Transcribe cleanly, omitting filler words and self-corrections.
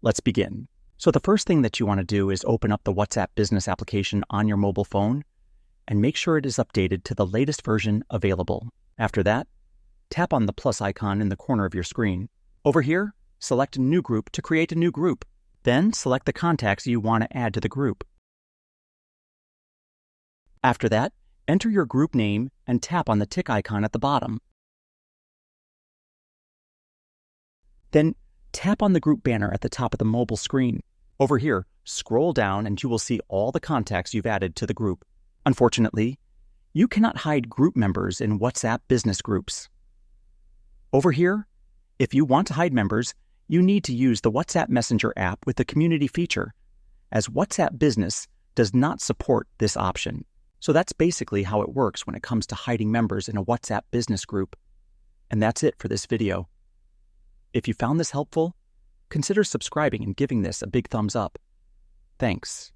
Let's begin. So the first thing that you want to do is open up the WhatsApp Business application on your mobile phone and make sure it is updated to the latest version available. After that, tap on the plus icon in the corner of your screen. Over here, select a new group to create a new group. Then select the contacts you want to add to the group. After that, enter your group name and tap on the tick icon at the bottom. Then tap on the group banner at the top of the mobile screen. Over here, scroll down and you will see all the contacts you've added to the group. Unfortunately, you cannot hide group members in WhatsApp Business groups. Over here, if you want to hide members, you need to use the WhatsApp Messenger app with the community feature, as WhatsApp Business does not support this option. So that's basically how it works when it comes to hiding members in a WhatsApp Business group. And that's it for this video. If you found this helpful, consider subscribing and giving this a big thumbs up. Thanks.